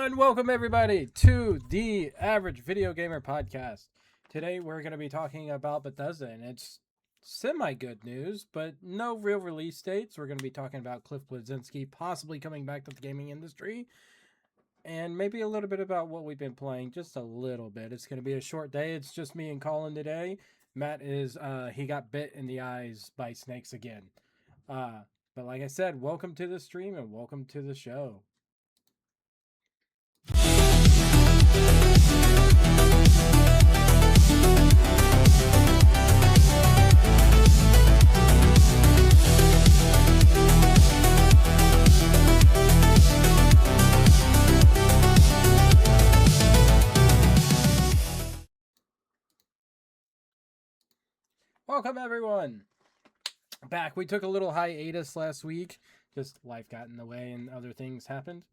And welcome everybody to the Average Video Gamer Podcast. Today we're going to be talking about Bethesda, and it's semi-good news, but no real release dates. We're going to be talking about Cliff Bleszinski possibly coming back to the gaming industry, and maybe a little bit about what we've been playing, just a little bit. It's going to be a short day. It's just me and Colin today. Matt is, he got bit in the eyes by snakes again. But like I said, welcome to the stream and welcome to the show. Welcome everyone back. We took a little hiatus last week, just life got in the way and other things happened.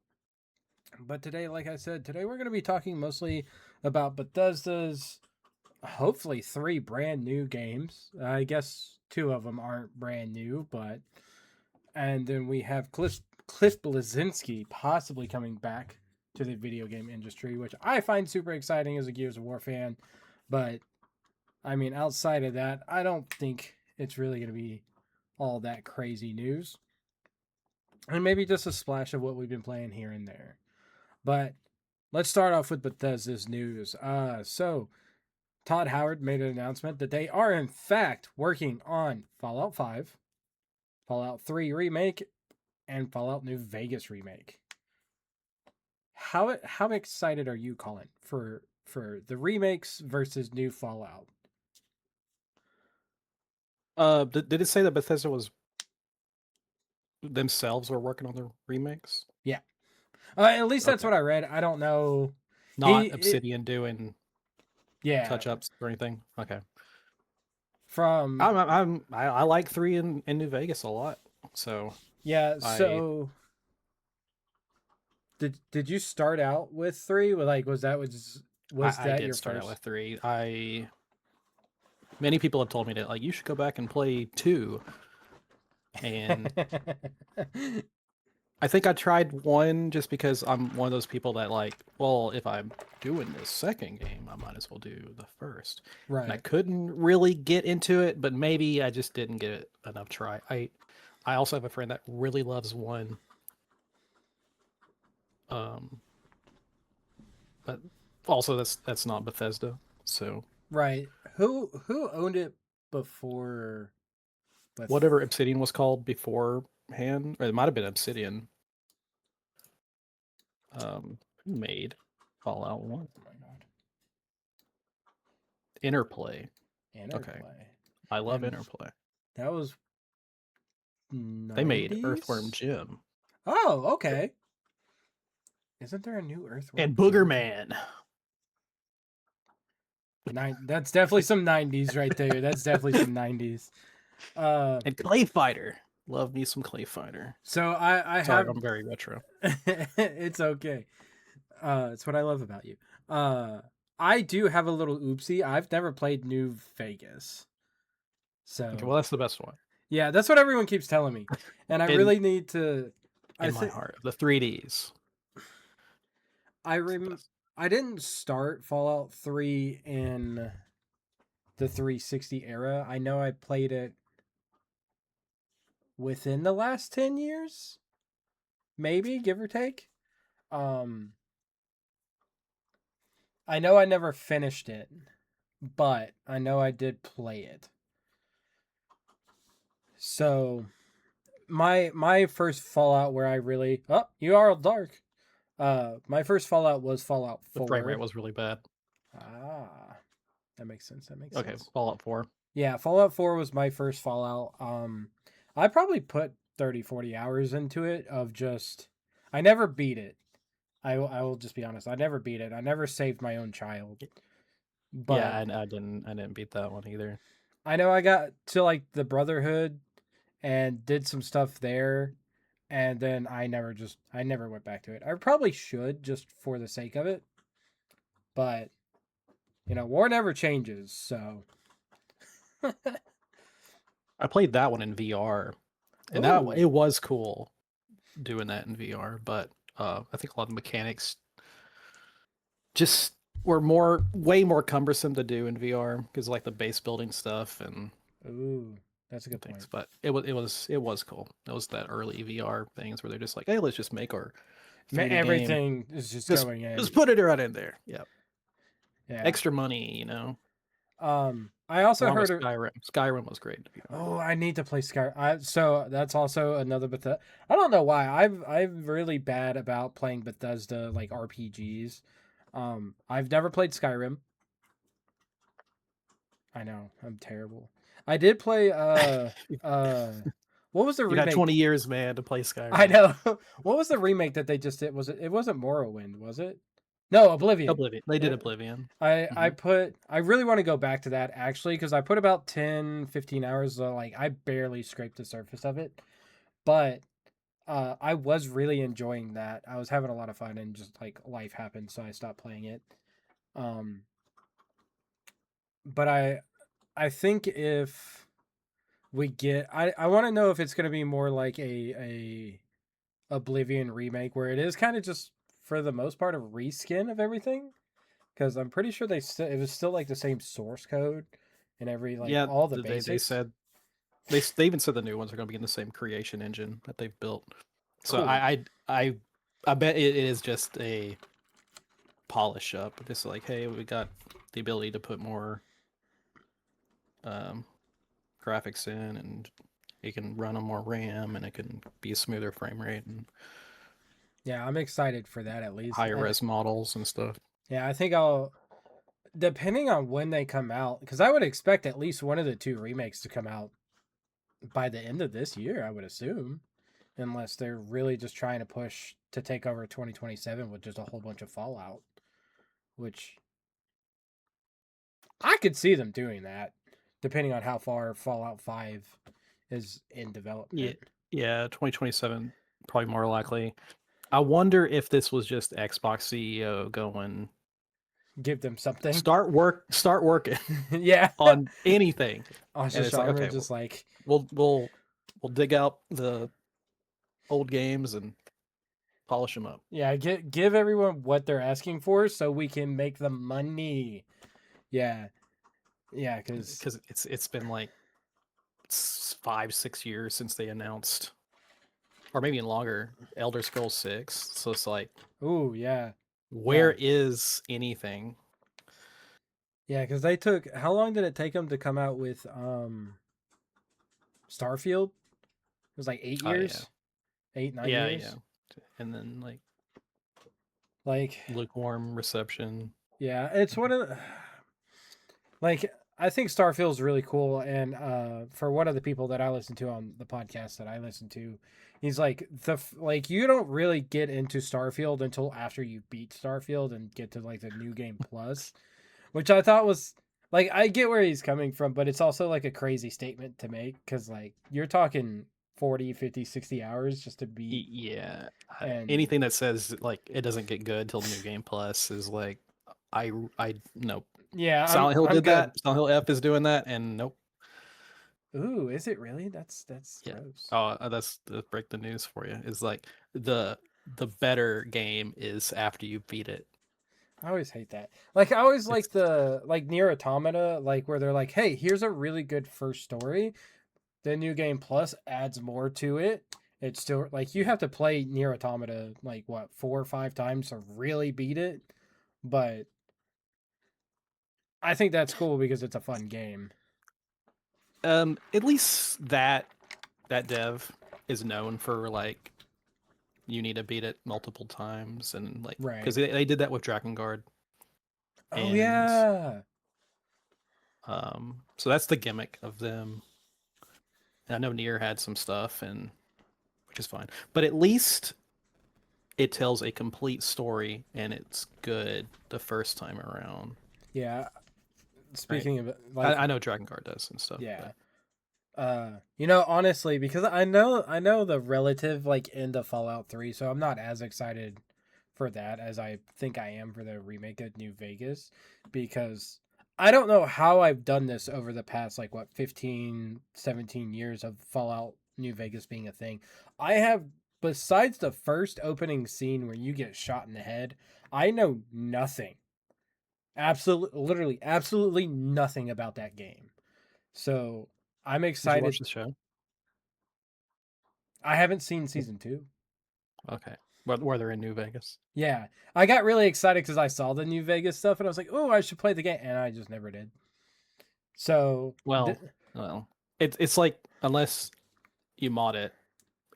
But today, like I said, today we're going to be talking mostly about Bethesda's hopefully 3 brand new games. I guess 2 of them aren't brand new, but and then we have Cliff Bleszinski possibly coming back to the video game industry, which I find super exciting as a Gears of War fan. But I mean, outside of that, I don't think it's really going to be all that crazy news. And maybe just a splash of what we've been playing here and there. But let's start off with Bethesda's news. So Todd Howard made an announcement that they are in fact working on Fallout 5, Fallout 3 Remake, and Fallout New Vegas Remake. How excited are you, Colin, for the remakes versus new Fallout? Did it say that Bethesda was themselves were working on the remakes? Yeah. At least that's what I read. I don't know. Not Obsidian doing touch-ups or anything. Okay. From I like 3 in New Vegas a lot. So yeah. So did you start out with 3? Like was that your start first? Out with 3. Many people have told me that you should go back and play 2. And I think I tried 1 just because I'm one of those people that if I'm doing this second game, I might as well do the first. Right. And I couldn't really get into it, but maybe I just didn't get it enough try. I also have a friend that really loves 1. But also that's not Bethesda, so right. Who owned it before? Whatever Obsidian was called beforehand, or it might have been Obsidian. Who made Fallout 1? Oh my god. Interplay. Okay. I love Interplay. That was 90s? They made Earthworm Jim. Oh, okay. Isn't there a new Earthworm? And Booger Man. That's definitely some 90s right there. That's definitely some 90s. And Clay Fighter. Love me some Clay Fighter. So I'm very retro. It's okay. It's what I love about you. I do have a little oopsie. I've never played New Vegas. So okay, well, that's the best one. Yeah, that's what everyone keeps telling me. And I really need to my heart. The 3Ds. I didn't start Fallout 3 in the 360 era. I know I played it within the last 10 years. Maybe, give or take. I know I never finished it, but I know I did play it. So my first Fallout where I really you are dark. My first Fallout was Fallout 4. The frame rate was really bad. That makes sense. Okay, Fallout 4. Yeah, Fallout 4 was my first Fallout. I probably put 30-40 hours into it I never beat it. I will just be honest. I never beat it. I never saved my own child. But yeah, I didn't beat that one either. I know I got to the Brotherhood and did some stuff there, and then I never went back to it. I probably should just for the sake of it. But war never changes, so I played that one in VR. And it was cool doing that in VR, but I think a lot of mechanics just were way more cumbersome to do in VR because like the base building stuff and Ooh, that's a good things. point. But it was cool. It was that early VR things where they're just like, hey, let's just make our 3D game. Everything is just Just going in. just put it right in there. Yeah, Yeah. extra money. I also Along with heard. Skyrim. Skyrim was great to be honest. Oh, I need to play Sky. So that's also another Bethesda. I don't know why. I'm really bad about playing Bethesda like RPGs. I've never played Skyrim. I know I'm terrible. I did play. Uh, what was the You got remake? 20 years, man, to play I Skyrim. know. What was the remake that they just did? Was it? It wasn't Morrowind, was it? No, Oblivion. Oblivion. They did It, Oblivion. I Hmm. put I really want to go back to that actually because I put about 10 15 hours like I barely scraped the surface of it, but I was really enjoying that. I was having a lot of fun and just like life happened so I stopped playing it. Um but I think if we get I want to know if it's going to be more like a Oblivion remake where it is kind of just for the most part a reskin of everything because I'm pretty sure it was still like the same source code and every like Yeah, all the they basics. said they even said the new ones are going to be in the same creation engine that they've built. So Cool. I bet it is just a polish up. Just like, hey, we got the ability to put more um, graphics in, and it can run on more RAM, and it can be a smoother frame rate and Yeah, I'm excited for that at least. higher res models and stuff. Yeah, I think I'll depending on when they come out because I would expect at least one of the two remakes to come out by the end of this year, I would assume, unless they're really just trying to push to take over 2027 with just a whole bunch of Fallout, which I could see them doing that depending on how far Fallout 5 is in Yeah, development. yeah, 2027 probably more likely. I wonder if this was just Xbox CEO going Give them something. start working Yeah. on anything, and Asha it's like, Sharma okay, just like, we'll dig out the old games and polish them up yeah, give everyone what they're asking for so we can make the money. Yeah. Yeah, because, because it's been like 5-6 years since they announced, or maybe even longer, Elder Scrolls 6. So it's like, ooh, yeah. where Yeah. is anything? Yeah, because they took, how long did it take them to come out with Starfield? It was like eight Oh yeah, years, eight, nine yeah, yeah, years. and then like Like, lukewarm reception. yeah, it's one of the, like, I think Starfield's really cool. And for one of the people that I listen to on the podcast that I listen to, he's like, like, you don't really get into Starfield until after you beat Starfield and get to like the new game plus, which I thought was like I get where he's coming from, but it's also like a crazy statement to make because like you're talking 40, 50, 60 hours just to beat Yeah, and anything that says like it doesn't get good till the new game plus is like, I nope. yeah, Silent Hill I'm did good. that. Silent Hill F is doing that, and nope. Ooh, is it really? That's Yeah. gross. Oh, that's the break the news for you. Is like the better game is after you beat it. I always hate that. Like I always It's like the like Near Automata, like where they're like, hey, here's a really good first story. The new game plus adds more to it. It's still like you have to play Near Automata like what 4 or 5 times to really beat it, but I think that's cool because it's a fun game. at least that dev is known for like, you need to beat it multiple times, and like because Right. they did that with Dragon Guard, Oh and yeah. so that's the gimmick of them. And I know Nier had some stuff, and which is fine, but at least it tells a complete story and it's good the first time around, Yeah. right? Speaking of I, like I know Dragon Guard does and stuff, yeah. but Honestly, because I know the relative like end of Fallout 3, so I'm not as excited for that as I think I am for the remake of New Vegas because I don't know how I've done this over the past like what 15, 17 years of Fallout New Vegas being a thing. I have besides the first opening scene where you get shot in the head, I know nothing literally, absolutely nothing about that game. So I'm Did you excited. watch the show? I haven't seen season 2. Okay. Where they're in New Vegas. Yeah, I got really excited because I saw the New Vegas stuff and I was like, "Oh, I should play the game," and I just never did. So, Well, well, it's like unless you mod it,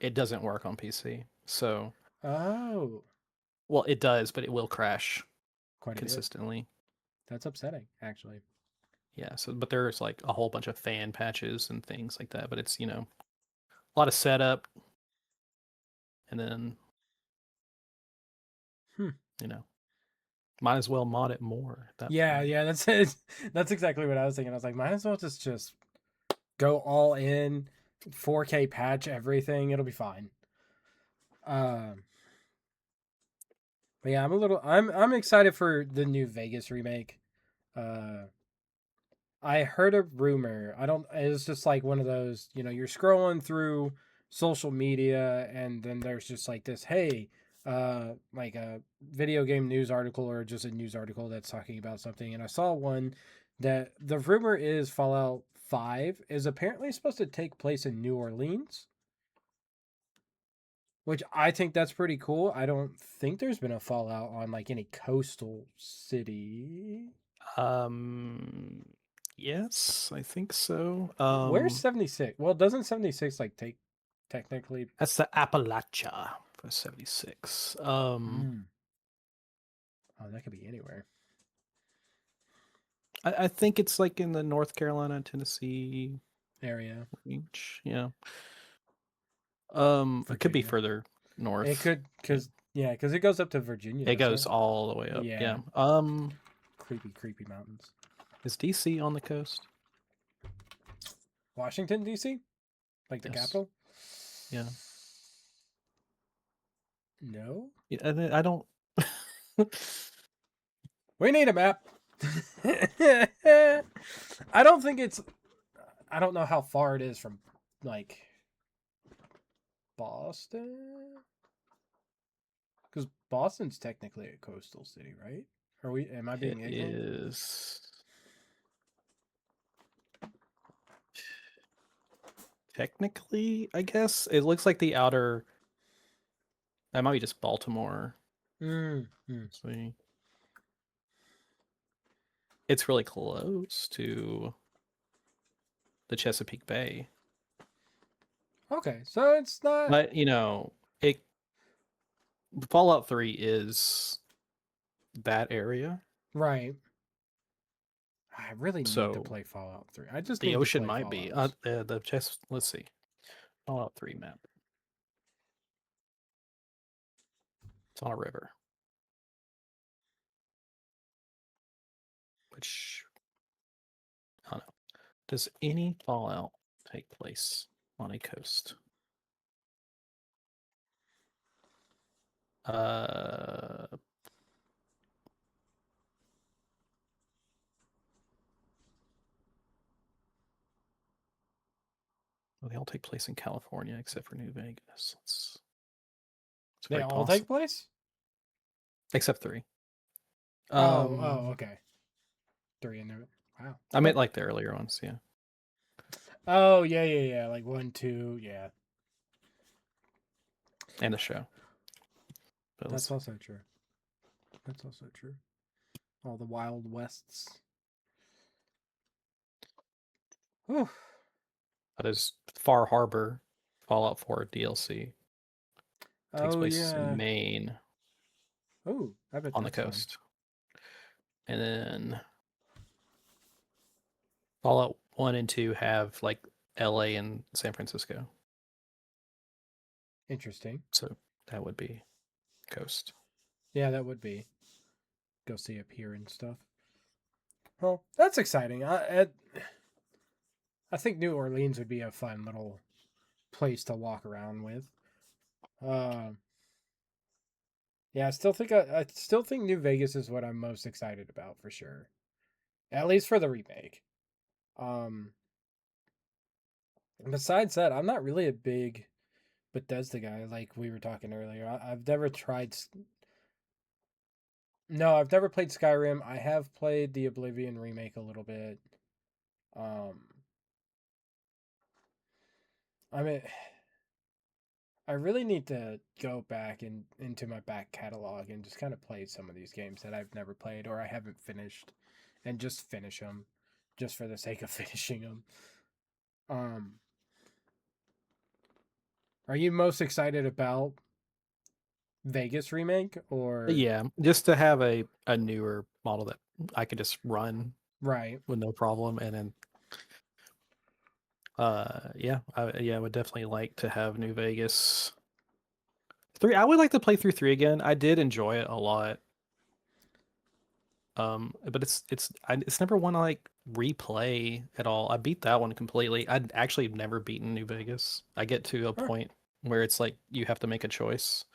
it doesn't work on PC. So, oh, well, it does, but it will crash quite a bit. consistently. That's upsetting, actually. Yeah. So, but there's like a whole bunch of fan patches and things like that. But it's a lot of setup, and then Hmm. you know might as well mod it more at that Yeah, point. yeah, that's it. That's exactly what I was thinking. I was like, might as well just go all in, 4K patch everything. It'll be fine. Um, but yeah, I'm excited for the new Vegas remake. Uh, I heard a rumor. I don't. It's just like one of those. You're scrolling through social media, and then there's just like this. Hey, like a video game news article or just a news article that's talking about something. And I saw one that the rumor is Fallout 5 is apparently supposed to take place in New Orleans, which I think that's pretty cool. I don't think there's been a Fallout on like any coastal city. Um, yes, I think so. Where's 76? Well, doesn't 76 like take technically? That's the Appalachia for 76. Mm. Oh, that could be anywhere. I think it's like in the North Carolina, Tennessee Area. range. Yeah. It could be Virginia. further It north. could, Yeah. because it goes up to Virginia, It doesn't goes it? all the way up. Yeah. Yeah. Creepy, creepy mountains. Is DC on the coast? Washington, D.C.? Like the Yes. capital? Yeah. No. Yeah, I don't. We need a map. I don't think it's. I don't know how far it is from, like, Boston. Because Boston's technically a coastal city, right? Am I It being ignorant? is technically, I guess. It looks like the outer. That might be just Baltimore. Mm. See. It's really close to the Chesapeake Bay. Okay, so it's not But, it Fallout 3 is that area. right. I really need to So play Fallout 3. I just the need to ocean play might be Fallouts. the chest. Let's see. Fallout 3 map. It's on a river. Which I don't know. Does any Fallout take place on a coast? Uh, well, they all take place in California except for New Vegas. It's They very all take possible. place? Except 3. Oh, okay. 3 in there. Wow. I Okay. meant like the earlier ones, yeah. Oh, yeah. Like 1, 2, yeah. And the show. But let's That's see. also true. That's also true. All the Wild Wests. Whew. There's Far Harbor, Fallout 4 DLC. Takes Oh, place in yeah. Maine Oh, I bet on the that's fun. coast. And then Fallout 1 and 2 have like LA and San Francisco. Interesting. So that would be coast. Yeah, that would be. Go see a pier and stuff. Well, that's exciting. I think New Orleans would be a fun little place to walk around with. Um, yeah, I still think New Vegas is what I'm most excited about for sure. At least for the remake. Um, besides that, I'm not really a big Bethesda guy like we were talking earlier. I've never tried No, I've never played Skyrim. I have played the Oblivion remake a little bit. Um, I mean, I really need to go back into my back catalog and just kind of play some of these games that I've never played or I haven't finished, and just finish them, just for the sake of finishing them. Um, are you most excited about Vegas remake But or yeah, just to have a newer model that I could just run right? with no problem, and then I would definitely like to have New Vegas 3. I would like to play through 3 again. I did enjoy it a lot. But it's never one I like replay at all. I beat that one completely. I'd actually never beaten New Vegas. I get to a Huh. point where it's like you have to make a choice,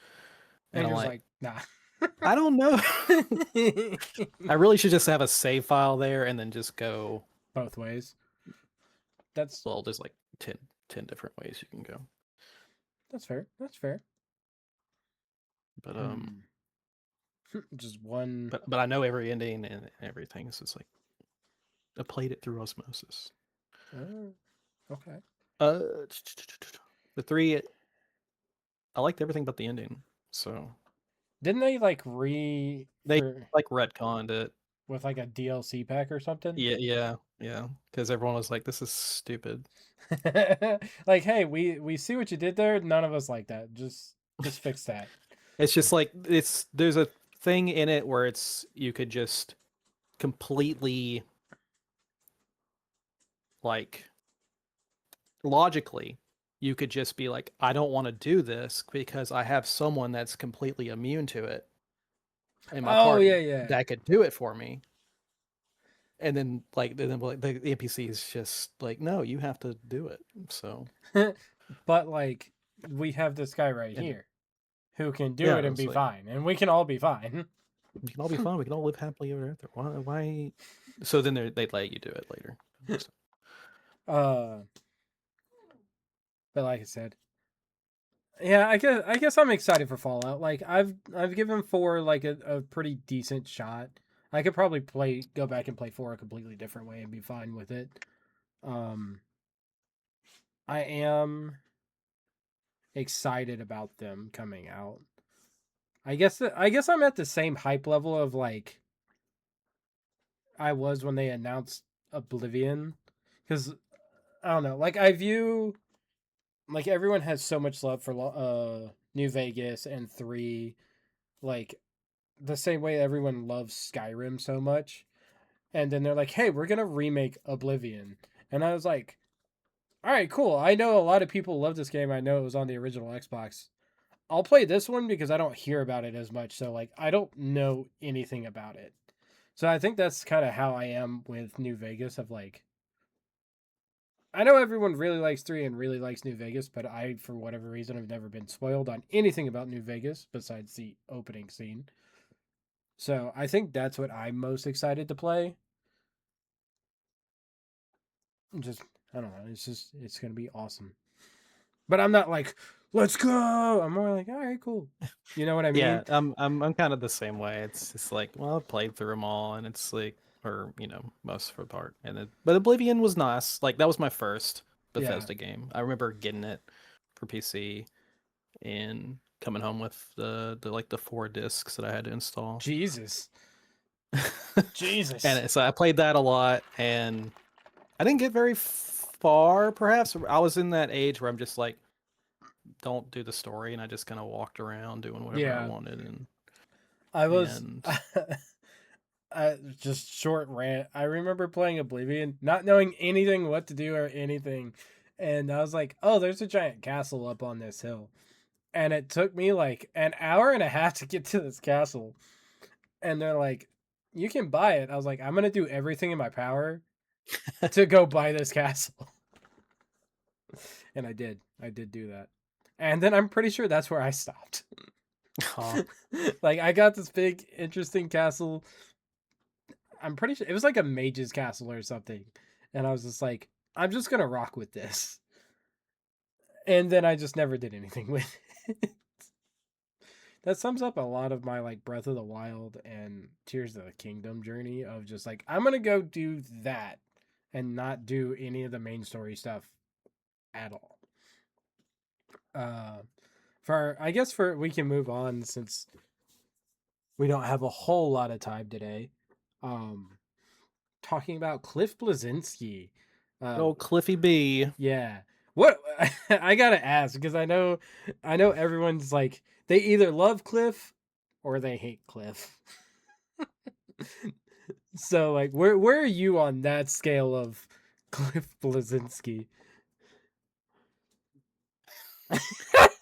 and And I'm you're just like, like, nah. I don't know. I really should just have a save file there and then just go. Both ways. That's Well, there's like 10 different ways you can go. that's fair. That's fair. But Hmm. Just one. but I know every ending and everything. So it's like I played it through osmosis. Okay. Uh, the 3, I liked everything but the ending. So Didn't they like re they for like retconned it. with like a DLC pack or something? Yeah. Because everyone was like, "This is stupid." Like, hey, we see what you did there. None of us like that. Just fix that. It's just like there's a thing in it where it's you could just completely like logically you could just be like, I don't want to do this because I have someone that's completely immune to it in my Oh yeah, party yeah. that could do it for me. And then like the NPC is just like, no, you have to do it. So But like, we have this guy right and here who can do yeah, it it and was be like fine, and we can all be fine. we can all be fine. We can all live happily ever after. Why? So then they let you do it later. So, uh, but like I said, yeah, I guess I'm excited for Fallout. Like I've given 4 like a pretty decent shot. I could probably go back and play 4 a completely different way and be fine with it. Um, I am excited about them coming out. I guess I'm at the same hype level of like I was when they announced Oblivion, because I don't know, like I view like everyone has so much love for New Vegas and 3, like the same way everyone loves Skyrim so much. And then they're like, "Hey, we're gonna remake Oblivion," and I was like, "All right, cool. I know a lot of people love this game. I know it was on the original Xbox. I'll play this one because I don't hear about it as much. So like, I don't know anything about it. So I think that's kind of how I am with New Vegas. Of like, I know everyone really likes 3 and really likes New Vegas, but I, for whatever reason, have never been spoiled on anything about New Vegas besides the opening scene. So I think that's what I'm most excited to play. Just I don't know. It's gonna be awesome. But I'm not like let's go. I'm more like all right, cool. You know what I yeah, mean? I'm kind of the same way. It's just like, well, I've played through them all, and it's like, or most for the part, and but Oblivion was nice. Like that was my first Yeah. Bethesda game. I remember getting it for PC and coming home with the like the 4 discs that I had to install. Jesus. Jesus. And so I played that a lot, and I didn't get very far. Perhaps I was in that age where I'm just like, don't do the story, and I just kind of walked around doing whatever I Yeah. wanted, and I was and just short rant. I remember playing Oblivion, not knowing anything what to do or anything. And I was like, "Oh, there's a giant castle up on this hill." And it took me like an hour and a half to get to this castle. And they're like, "You can buy it." I was like, "I'm going to do everything in my power to go buy this castle." And I did. I did do that. And then I'm pretty sure that's where I stopped. Aw. Like I got this big interesting castle. I'm pretty sure it was like a mage's castle or something. And I was just like, I'm just going to rock with this. And then I just never did anything with it. that sums up a lot of my like Breath of the Wild and Tears of the Kingdom journey of just like I'm gonna go do that and not do any of the main story stuff at all. Uh, for I guess for we can move on since we don't have a whole lot of time today. Um, talking about Cliff Bleszinski. Good Uh, old Clify B. yeah. What I gotta ask because I know everyone's like they either love Cliff or they hate Cliff. So like where are you on that scale of Cliff Bleszinski?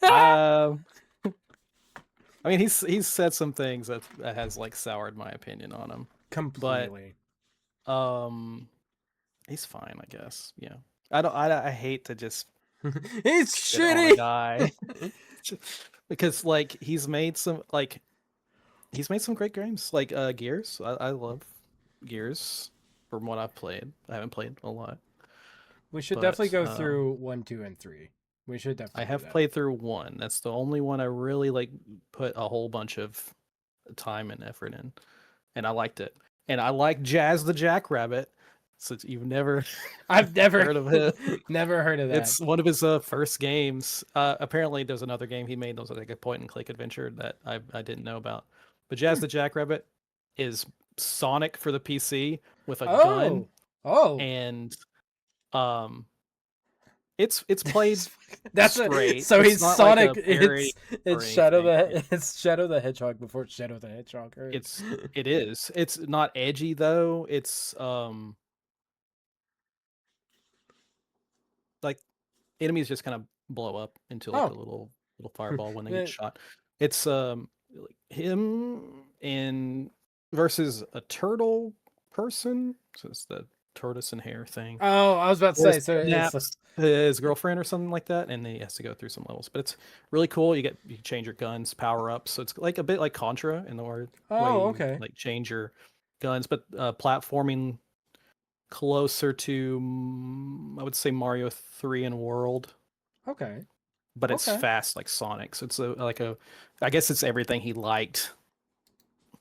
Um, I mean, he's said some things that has like soured my opinion on him, but Completely. um, he's fine, I guess. Yeah, I hate to just He's shit on a shitty. guy because like he's made some great games like Gears. I love Gears from what I've played. I haven't played a lot, We should definitely but go through 1, 2, and 3. We should I definitely do have that. played through one. That's the only one I really like put a whole bunch of time and effort in, and I liked it. And I like Jazz the Jackrabbit. Since you've never I've never heard of it, never heard of that. it's one of his first games. Apparently, there's another game he made that was like a point and click adventure that I didn't know about. But Jazz Hmm. the Jackrabbit is Sonic for the PC with a gun, Oh. Oh. and um, it's played That's a straight. so It's he's not like a Sonic. parody or It's anything. It's Shadow the Hedgehog before Shadow the Hedgehog hurts. It is. It's not edgy though. It's like enemies just kind of blow up into like a Oh. little fireball when they get Eh, shot. It's like him and versus a turtle person. So it's the tortoise and hare thing. oh, I was about to Or say so it's kidnaps his girlfriend or something like that, and he has to go through some levels. But it's really cool. You change your guns, power ups. So it's like a bit like Contra in the way oh, you okay. like change your guns, but platforming closer to I would say Mario 3 in World, Okay. but it's Okay. fast like Sonic. So it's I guess it's everything he liked,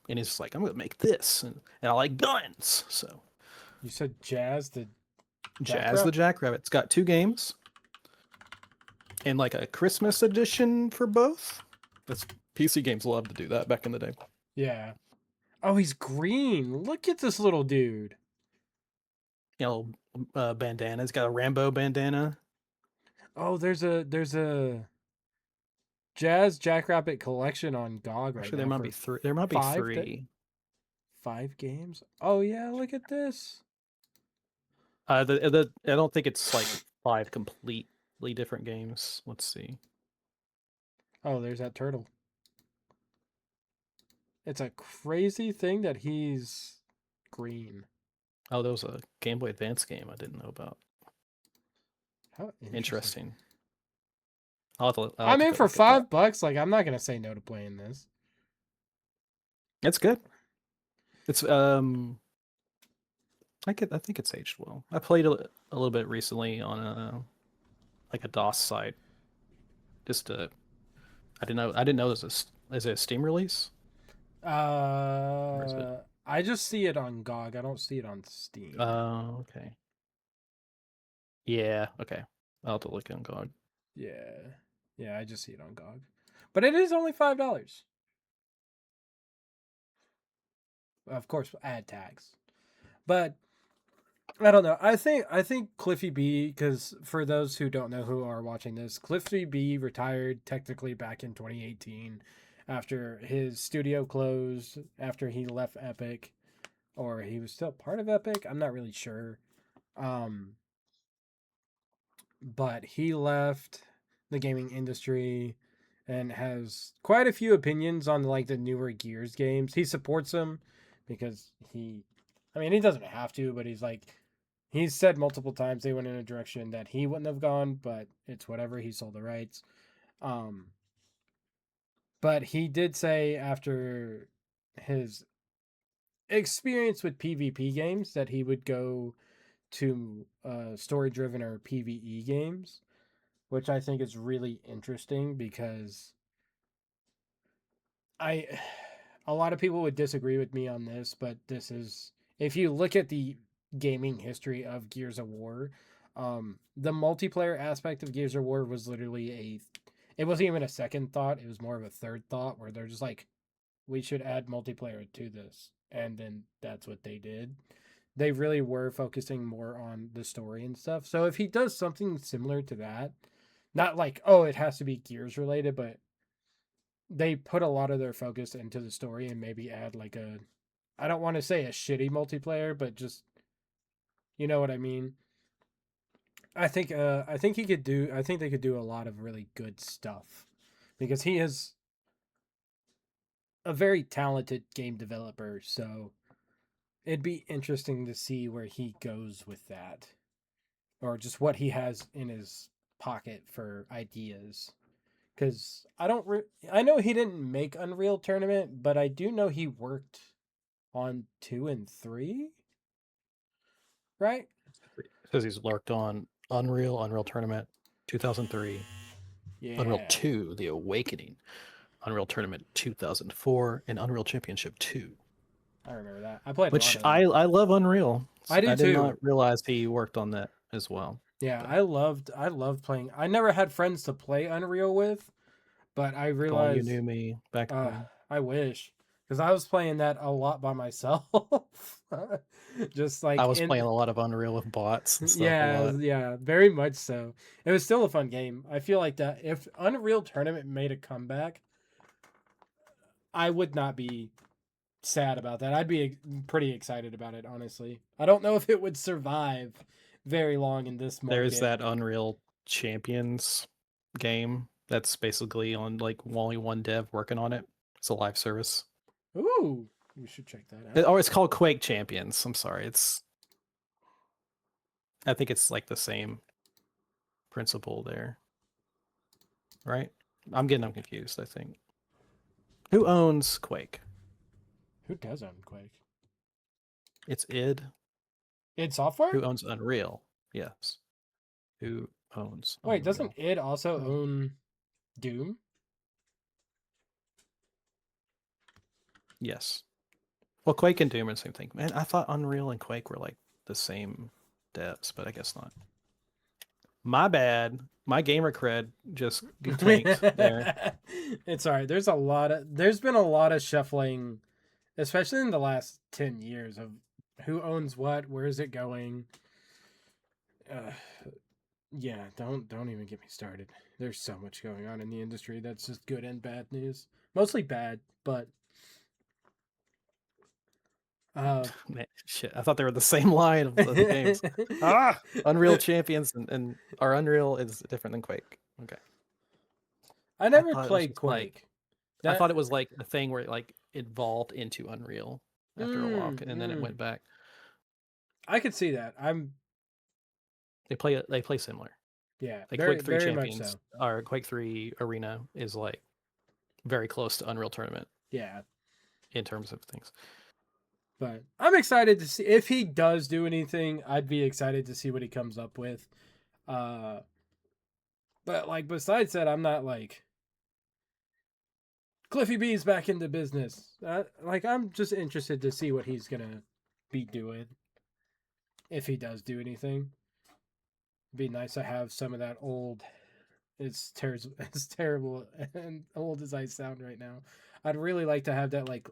and he's just like I'm gonna make this, and I like guns. So You said Jazz the Jazz the Jackrabbit? Jackrabbit. It's got two games and like a Christmas edition for both. That's PC games love to do that back in the day. Yeah. Oh, he's green. Look at this little dude. You know, bandana. He's got a Rambo bandana. Oh, there's a Jazz Jackrabbit collection on GOG right Actually, there now might be for three. There might be five three. 5 games. Oh yeah, look at this. I don't think it's like five completely different games. Let's see. Oh, there's that turtle. It's a crazy thing that he's green. Oh, there was a Game Boy Advance game I didn't know about. How interesting. Interesting. I'll have I'm to in go for look at that. $5. Like I'm not gonna say no to playing this. It's good. It's I think it's aged well. I played a little bit recently on a like a DOS site. Just I didn't know this is it a Steam release or is it? I just see it on GOG. I don't see it on Steam. Oh, okay. Yeah, okay. I'll have to look on God. Yeah, yeah, I just see it on GOG. But it is only $5. Of course, add tags. But I don't know. I think Cliffy B, because for those who don't know who are watching this, Cliffy B retired technically back in 2018 after his studio closed, after he left Epic, or he was still part of Epic. I'm not really sure. Um, but he left the gaming industry and has quite a few opinions on like the newer Gears games. He supports them because I mean, he doesn't have to, but he's said multiple times they went in a direction that he wouldn't have gone, but it's whatever. He sold the rights. Um, but he did say after his experience with PvP games that he would go to story driven or PvE games, which I think is really interesting because I a lot of people would disagree with me on this, but this is if you look at the gaming history of Gears of War, the multiplayer aspect of Gears of War was literally it wasn't even a second thought, it was more of a third thought where they're just like, we should add multiplayer to this. And then that's what they did. They really were focusing more on the story and stuff. So if he does something similar to that, not like, oh, it has to be Gears related, but they put a lot of their focus into the story and maybe add like a, I don't want to say a shitty multiplayer, but just, you know what I mean. I think he could do. I think they could do a lot of really good stuff because he is a very talented game developer. So it'd be interesting to see where he goes with that, or just what he has in his pocket for ideas. Because I know he didn't make Unreal Tournament, but I do know he worked on 2 and 3, right? Says he's worked on Unreal Tournament 2003, Unreal Yeah, 2, The Awakening, Unreal Tournament 2004, and Unreal Championship 2. I remember that. I played a lot Which of I that. I love Unreal. I do I did too. not realize he worked on that as well. Yeah, But I loved playing. I never had friends to play Unreal with, but I if only you realized knew me back uh then. I wish cuz I was playing that a lot by myself. Just I like was in playing a lot of Unreal with bots and stuff a yeah, lot. yeah, very much so. It was still a fun game. I feel like that if Unreal Tournament made a comeback, I would not be sad about that. I'd be pretty excited about it, honestly. I don't know if it would survive very long in this There's market. that Unreal Champions game that's basically on like only one dev working on it. It's a live service. Ooh, we should check that out. Or it's called Quake Champions. I'm sorry. I think it's like the same principle there, right? I'm getting them confused, I think. Who owns Quake? Who does own Quake? It's id. Id Software? Who owns Unreal? Yes. Who owns Wait, doesn't Unreal? id also Oh. own Doom? Yes. Well, Quake and Doom are the same thing. Man, I thought Unreal and Quake were like the same devs, but I guess not. My bad. My gamer cred just tanked there. It's alright. There's been a lot of shuffling, especially in the last 10 years of who owns what, where is it going. Uh, yeah, don't even get me started. There's so much going on in the industry that's just good and bad news. Mostly bad, but uh Man, shit, I thought they were the same line of games. Ah, Unreal Champions and our Unreal is different than Quake. Okay, I I never thought it was played just like Quake. I That thought it was like a thing where it like evolved into Unreal after a while, and then it mm. went back. I could see that. They play similar. Yeah, Like very Quake 3 very much Champions so. or Quake 3 Arena is like very close to Unreal Tournament Yeah, in terms of things. but I'm excited to see if he does do anything. I'd be excited to see what he comes up with. Uh, but like besides that, I'm not like Clify B's back into business. Like I'm just interested to see what he's gonna be doing if he does do anything. It'd be nice to have some of that old. It's terrible. It's terrible and old as I sound right now. I'd really like to have that like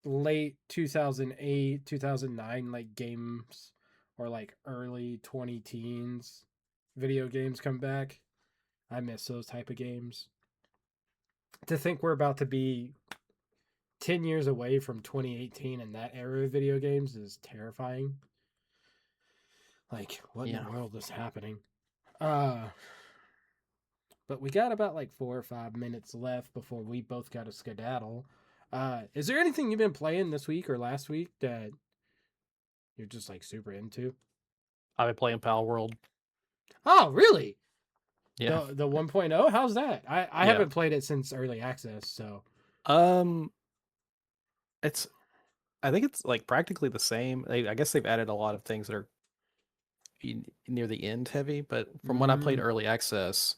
late 2008, 2009 like games or like early 20 teens video games come back. I miss those type of games. To think we're about to be 10 years away from 2018 and that era of video games is terrifying. Like, what in the Yeah, world is happening? Uh, but we got about like 4 or 5 minutes left before we both got a skedaddle. Is there anything you've been playing this week or last week that you're just like super into? I've been playing Pal World. Oh, really? Yeah, The 1.0? How's that? I yeah. haven't played it since early access, so. Um, it's I think it's like practically the same. I guess they've added a lot of things that are near the end heavy, but from when I played Mm, early access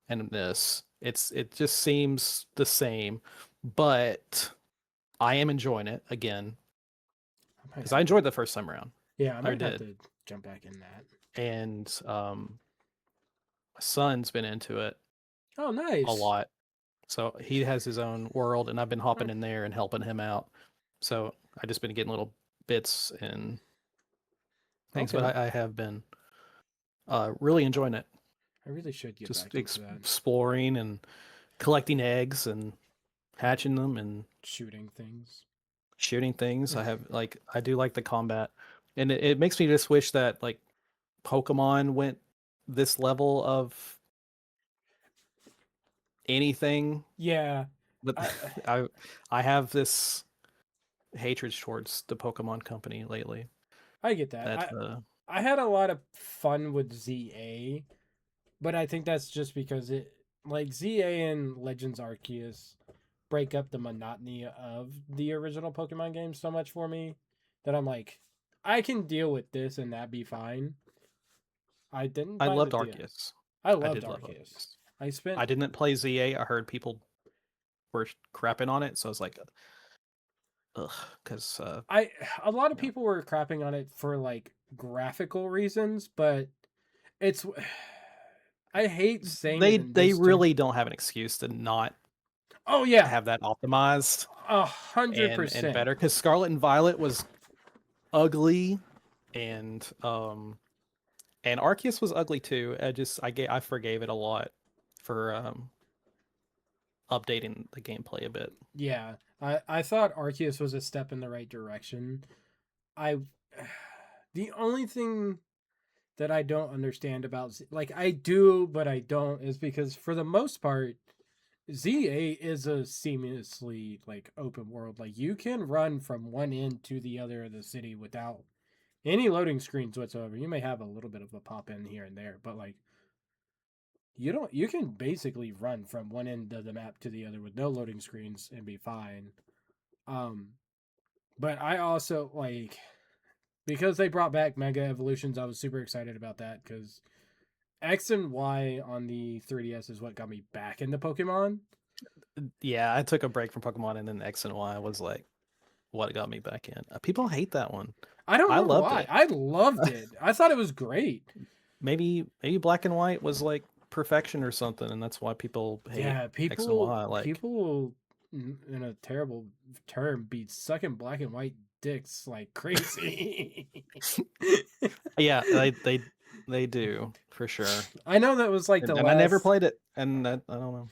and this, it just seems the same, but I am enjoying it again because I enjoyed the first time around. Yeah, I I might have did, to jump back in that. and my son's been into it Oh, a nice. lot. So he has his own world, and I've been Oh, hopping in there and helping him out. So I just been getting little bits and things, but okay. I have been really enjoying it. I really should get Just back into that. exploring and collecting eggs and hatching them and Shooting things. shooting things. I do like the combat, and it makes me just wish that like Pokemon went this level of anything. Yeah. But I I I have this hatred towards the Pokemon company lately. I get that. That I had a lot of fun with ZA, but I think that's just because it like ZA and Legends Arceus break up the monotony of the original Pokemon game so much for me that I'm like, I can deal with this and that be fine. I didn't I buy the loved deal. Arceus. I I loved did love Arceus. Arceus. I spent I didn't play ZA. I heard people were crapping on it, so I was like, ugh, because I a lot of you know, people were crapping on it for like graphical reasons, but it's I hate saying it in they this term. really don't have an excuse to not Oh yeah, have that optimized a hundred and percent. better. Because Scarlet and Violet was ugly, and Arceus was ugly too. I forgave it a lot for updating the gameplay a bit. Yeah, I thought Arceus was a step in the right direction. I the only thing that I don't understand about like I do but I don't is because for the most part ZA is a seamlessly like open world. Like you can run from one end to the other of the city without any loading screens whatsoever. You may have a little bit of a pop in here and there, but like you can basically run from one end of the map to the other with no loading screens and be fine. Um but I also like because they brought back Mega Evolutions, I was super excited about that because X and Y on the 3DS is what got me back into Pokemon. Yeah, I took a break from Pokemon, and then X and Y was like what got me back in. People hate that one. I don't I know loved why. it. I loved it. I thought it was great. Maybe Black and White was like perfection or something, and that's why people hate Yeah, X and Y. Like, people in a terrible term be sucking black and white dicks like crazy. yeah, they do for sure. I know that was like the And I never last played it, and I don't know.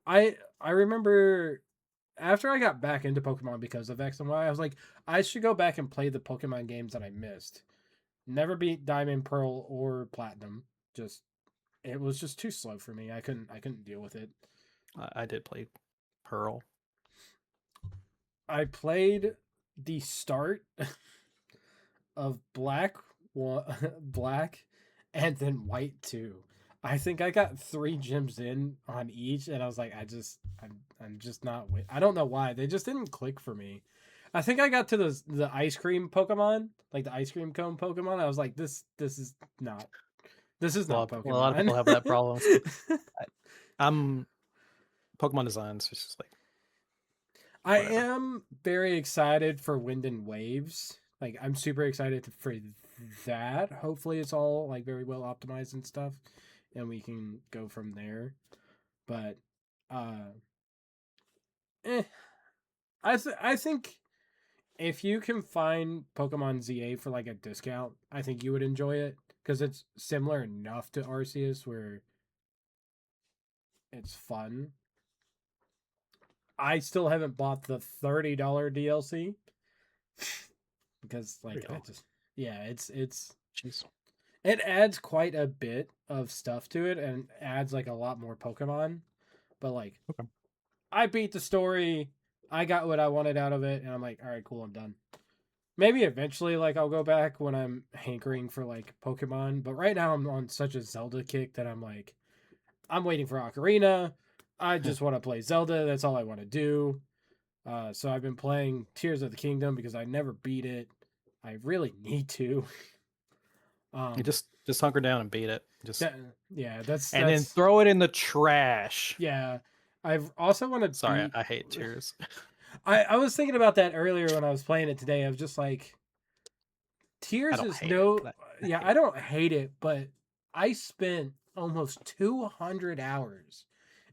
I remember after I got back into Pokemon because of X and Y, I was like, I should go back and play the Pokemon games that I missed. Never beat Diamond, Pearl, or Platinum. Just it was just too slow for me. I couldn't deal with it. I did play Pearl. I played the start of Black one, Black, and then White 2. I think I got 3 gems in on each, and I was like, I'm just not. I don't know why they just didn't click for me. I think I got to the ice cream Pokemon, like the ice cream cone Pokemon. I was like, this is not A lot of Pokemon. people have that problem. I'm Pokemon designs. It's just like I whatever. am very excited for Wind and Waves. Like I'm super excited for that. Hopefully it's all like very well optimized and stuff and we can go from there. But uh eh, I think if you can find Pokemon ZA for like a discount, I think you would enjoy it cuz it's similar enough to Arceus where it's fun. I still haven't bought the $30 DLC because There you like I go. just yeah, Jeez. it adds quite a bit of stuff to it and adds like a lot more Pokemon. But like Okay. I beat the story, I got what I wanted out of it, and I'm like, all right, cool, I'm done. Maybe eventually like I'll go back when I'm hankering for like Pokemon, but right now I'm on such a Zelda kick that I'm like I'm waiting for Ocarina. I just want to play Zelda. That's all I want to do. So I've been playing Tears of the Kingdom because I never beat it. I really need to. You Um, just hunker down and beat it. that, yeah, And then throw it in the trash. yeah. I've also want to Sorry, beat. I hate Tears. I was thinking about that earlier when I was playing it today. I was just like, I Tears don't is hate it, no. but I Yeah, hate I it. don't hate it, but I spent almost 200 hours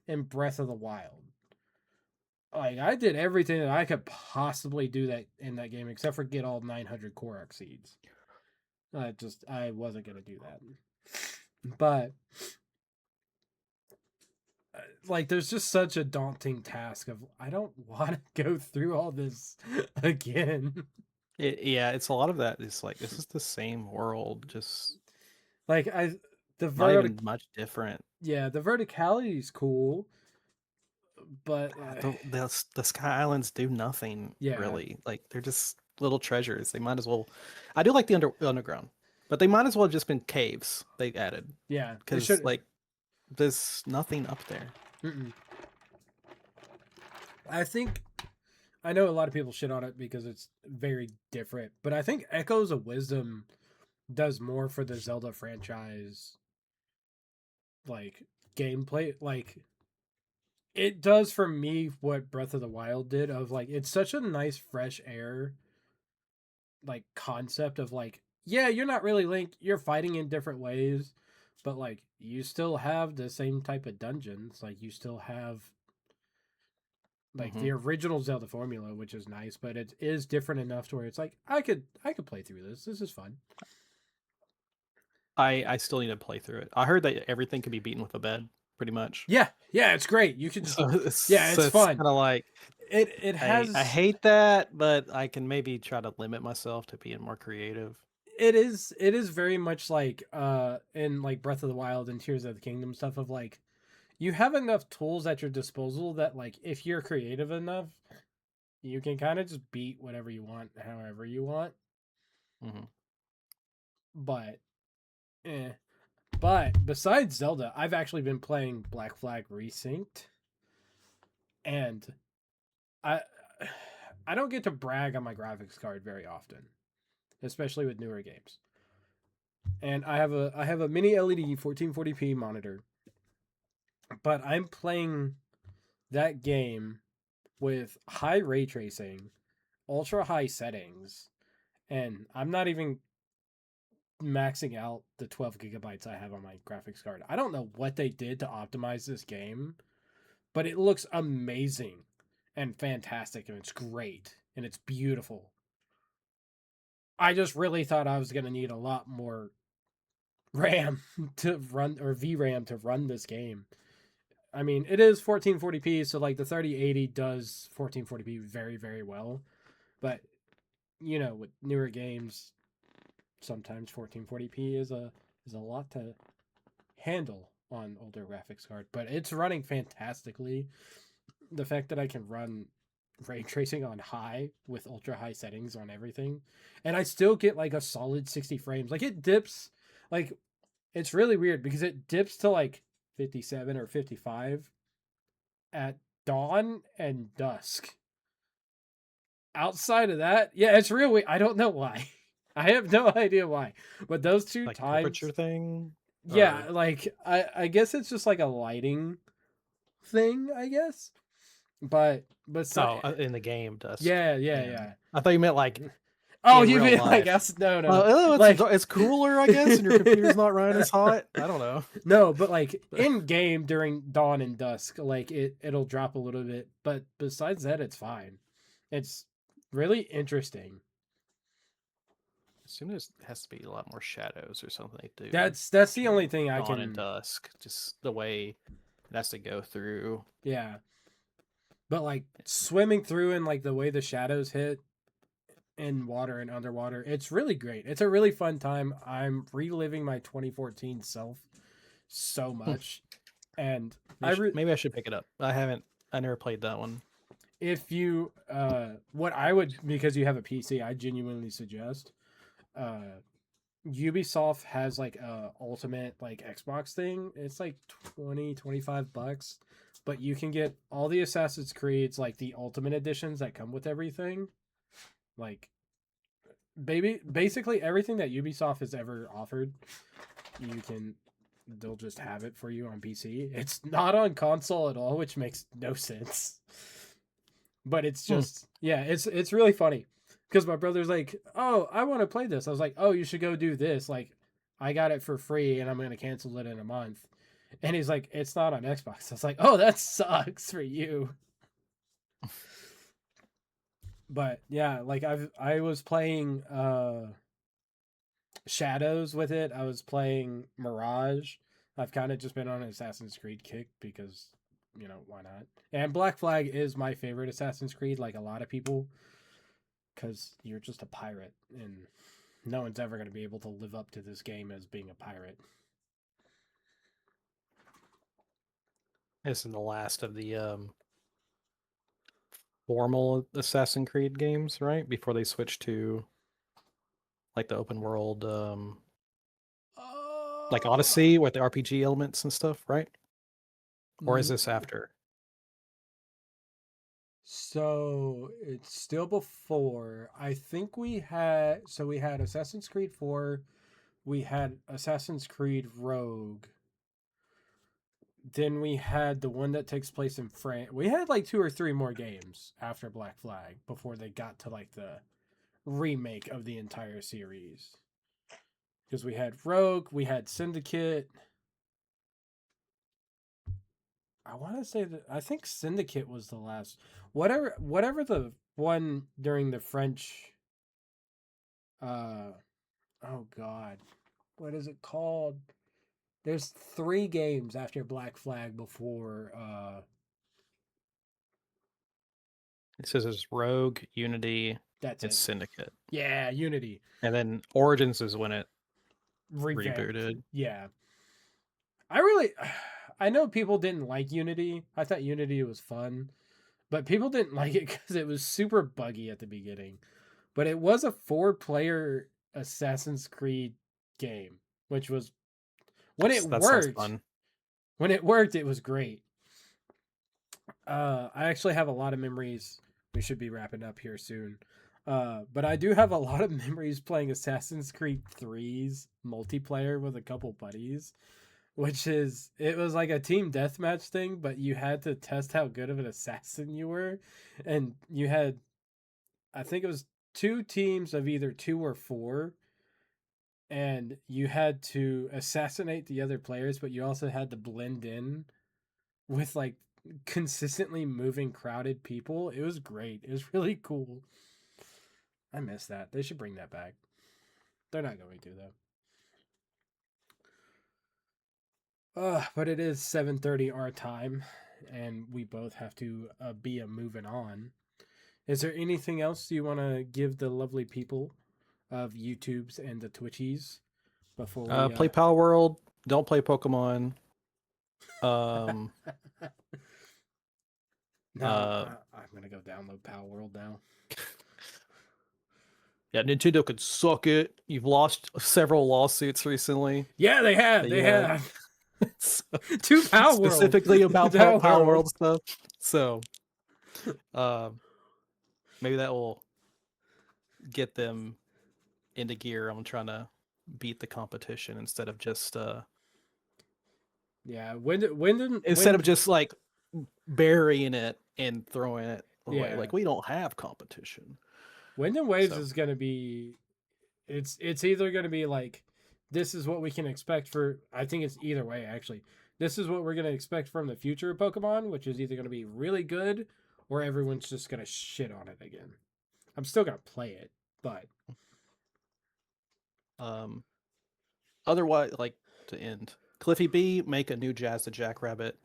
in Breath of the Wild. Like I did everything that I could possibly do that in that game, except for get all 900 Korok seeds. I wasn't gonna do that. But like, there's just such a daunting task of I don't want to go through all this again. Yeah, it's a lot of that. It's like this is the same world, just Like the not vertic, even much different. yeah, the verticality is cool, but The Sky Islands do nothing yeah, really. Like they're just little treasures. They might as well. I do like the underground, but they might as well have just been caves they added yeah, they because should. like there's nothing up there. Mm-mm. I think I know a lot of people shit on it because it's very different, but I think Echoes of Wisdom does more for the Zelda franchise, like gameplay. Like it does for me what Breath of the Wild did. Of like, it's such a nice fresh air, like concept of like, yeah, you're not really Link. You're fighting in different ways, but like you still have the same type of dungeons. Like you still have like Hmm. the original Zelda formula, which is nice, but it is different enough to where it's like I could play through this. This is fun. I still need to play through it. I heard that everything can be beaten with a bed, pretty much. Yeah, yeah, it's great. You can just So yeah, it's it's fun. kind of like It I has hate that, but I can maybe try to limit myself to being more creative. it is very much like in like Breath of the Wild and Tears of the Kingdom stuff of like you have enough tools at your disposal that like if you're creative enough, you can kind of just beat whatever you want however you want. Hmm. But eh. But besides Zelda, I've actually been playing Black Flag Resynced, and I I don't get to brag on my graphics card very often, especially with newer games. And I have a mini LED 1440p monitor, but I'm playing that game with high ray tracing, ultra high settings, and I'm not even maxing out the 12 gigabytes I have on my graphics card. I don't know what they did to optimize this game, but it looks amazing and fantastic and it's great and it's beautiful. I just really thought I was going to need a lot more RAM to run or VRAM to run this game. I mean, it is 1440p, so like the 3080 does 1440p very, very well. But you know, with newer games, sometimes 1440p is a lot to handle on older graphics card. But it's running fantastically. The fact that I can run ray tracing on high with ultra high settings on everything, and I still get like a solid 60 frames. Like it dips, like it's really weird because it dips to like 57 or 55 at dawn and dusk. Outside of that, yeah, it's real weird. I don't know why. I have no idea why. But those two Like temperature times, thing, yeah, or like I guess it's just like a lighting thing, I guess. But so, oh, in the game dusk. yeah, yeah, Yeah, yeah. I thought you meant like Oh, in you real mean like life. us? No, no. Oh, Like it's cooler, I guess, and your computer's not running as hot. I don't know. no, but like in game during dawn and dusk, like it'll drop a little bit, but besides that, it's fine. It's really interesting. Assume there has to be a lot more shadows or something they do That's the only between thing I dawn and can. dusk. Just the way it has to go through. Yeah, but like swimming through and like the way the shadows hit in water and underwater, it's really great. It's a really fun time. I'm reliving my 2014 self so much, and Maybe I should pick it up. I haven't. I never played that one. if you what I would, because you have a PC, I genuinely suggest uh Ubisoft has like a ultimate like Xbox thing. It's like 20-25 bucks, but you can get all the Assassin's Creeds like the ultimate editions that come with everything. Like basically everything that Ubisoft has ever offered, you can they'll just have it for you on PC. It's not on console at all, which makes no sense. But it's just it's really funny because my brother's like, "Oh, I want to play this." I was like, "Oh, you should go do this." Like, I got it for free, and I'm gonna cancel it in a month. And he's like, "It's not on Xbox." I was like, "Oh, that sucks for you." But yeah, like I was playing Shadows with it. I was playing Mirage. I've kind of just been on an Assassin's Creed kick because, why not? And Black Flag is my favorite Assassin's Creed, like a lot of people, because you're just a pirate, and no one's ever going to be able to live up to this game as being a pirate. This is the last of the formal Assassin's Creed games, right? Before they switch to like the open world, like Odyssey with the RPG elements and stuff, right? Or is this after? So it's still before. I think we had Assassin's Creed 4, we had Assassin's Creed Rogue. Then we had the one that takes place in France. We had like 2 or 3 more games after Black Flag before they got to like the remake of the entire series. Because we had Rogue, we had Syndicate. I want to say that I think Syndicate was the last. Whatever the one during the French. Oh God, what is it called? There's 3 games after Black Flag before. It says it's Rogue, Unity, That's and it. Syndicate. Yeah, Unity. And then Origins is when it Revamped. rebooted. Yeah. I know people didn't like Unity. I thought Unity was fun, but people didn't like it because it was super buggy at the beginning. But it was a 4-player Assassin's Creed game, which was when it That sounds worked. fun. When it worked, it was great. I actually have a lot of memories. We should be wrapping up here soon. But I do have a lot of memories playing Assassin's Creed 3's multiplayer with a couple buddies, it was like a team deathmatch thing, but you had to test how good of an assassin you were. And you had, I think it was 2 teams of either 2 or 4, and you had to assassinate the other players, but you also had to blend in with like consistently moving crowded people. It was great. It was really cool. I miss that. They should bring that back. They're not going to though. But it is 7:30 our time, and we both have to be moving on. Is there anything else you want to give the lovely people of YouTubes and the Twitchies before we Play Power World. Don't play Pokemon. No, I'm gonna go download Power World now. Yeah, Nintendo could suck it. You've lost several lawsuits recently. Yeah, they have. They have. So, To Power World. Specifically about Power World stuff. So, maybe that will get them into gear. I'm trying to beat the competition instead of just instead of just like burying it and throwing it away. Yeah. Like, we don't have competition. Wind and Waves is going to be, it's either going to be like, this is what we can expect for, I think it's either way actually. This is what we're going to expect from the future of Pokemon, which is either going to be really good or everyone's just going to shit on it again. I'm still going to play it, but otherwise, like, to end, Clify B, make a new Jazz the Jackrabbit.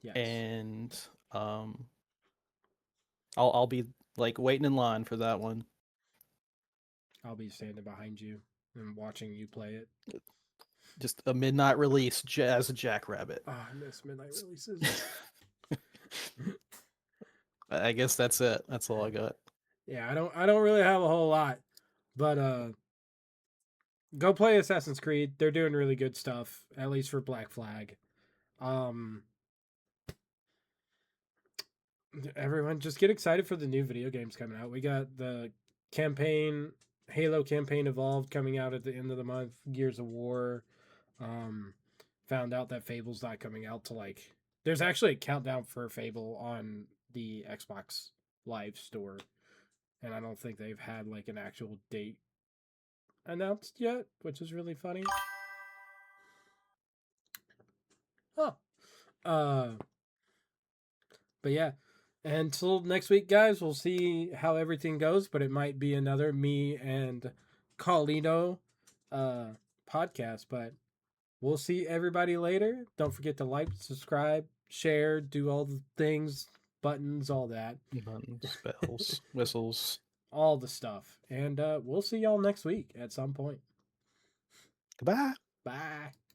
yes. And I'll be like waiting in line for that one. I'll be standing behind you and watching you play it. Just a midnight release, Jazz the Jackrabbit. Oh, I miss midnight releases. I guess that's it. That's all I got. Yeah, I don't really have a whole lot, but go play Assassin's Creed. They're doing really good stuff, at least for Black Flag. Everyone just get excited for the new video games coming out. We got the campaign, Halo campaign Evolved coming out at the end of the month, Gears of War. found out that Fable's not coming out to like. There's actually a countdown for Fable on the Xbox Live store, and I don't think they've had like an actual date announced yet, which is really funny. Oh, uh, but yeah. Until next week, guys, we'll see how everything goes. But it might be another me and Carlino podcast. But we'll see everybody later. Don't forget to like, subscribe, share, do all the things, buttons, all that. Buttons, bells, whistles. All the stuff. And we'll see y'all next week at some point. Goodbye. Bye.